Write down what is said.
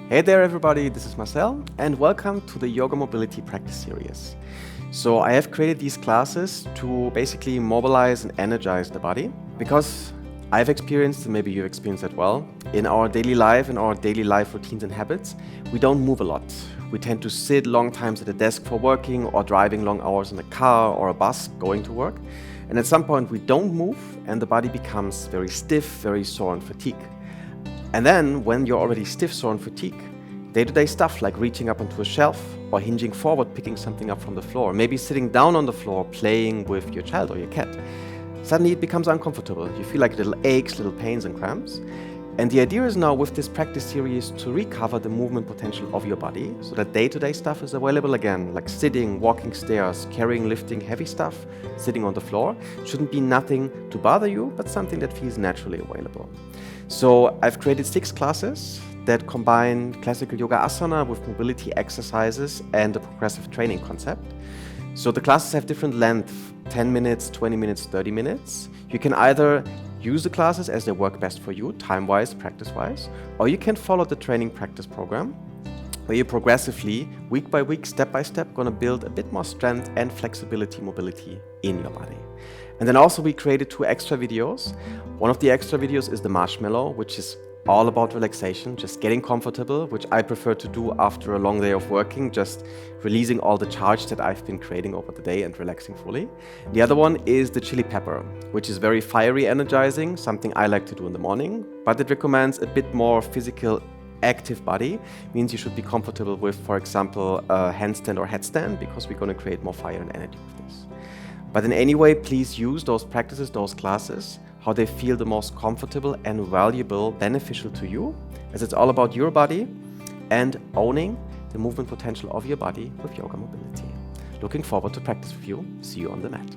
Hey there everybody, this is Marcel and welcome to the Yoga Mobility practice series. So I have created these classes to basically mobilize and energize the body because I've experienced, and maybe you've experienced that well, in our daily life routines and habits, we don't move a lot. We tend to sit long times at a desk for working or driving long hours in a car or a bus going to work. And at some point we don't move and the body becomes very stiff, very sore and fatigued. And then, when you're already stiff, sore and fatigued, day-to-day stuff like reaching up onto a shelf or hinging forward, picking something up from the floor, maybe sitting down on the floor, playing with your child or your cat, suddenly it becomes uncomfortable. You feel like little aches, little pains and cramps. And the idea is now with this practice series to recover the movement potential of your body so that day-to-day stuff is available again, like sitting, walking stairs, carrying, lifting heavy stuff, sitting on the floor. Shouldn't be nothing to bother you, but something that feels naturally available. So I've created 6 classes that combine classical yoga asana with mobility exercises and a progressive training concept. So the classes have different length, 10 minutes, 20 minutes, 30 minutes. You can either use the classes as they work best for you, time-wise, practice-wise, or you can follow the training practice program where you progressively, week by week, step by step, gonna build a bit more strength and flexibility, mobility in your body. And then also we created 2 extra videos. One of the extra videos is the marshmallow, which is all about relaxation, just getting comfortable, which I prefer to do after a long day of working, just releasing all the charge that I've been creating over the day and relaxing fully. The other one is the chili pepper, which is very fiery, energizing, something I like to do in the morning, but it recommends a bit more physical, active body. Means you should be comfortable with, for example, a handstand or headstand, because we're going to create more fire and energy with this. But in any way, please use those practices, those classes, how they feel the most comfortable and valuable, beneficial to you, as it's all about your body and owning the movement potential of your body with yoga mobility. Looking forward to practice with you. See you on the mat.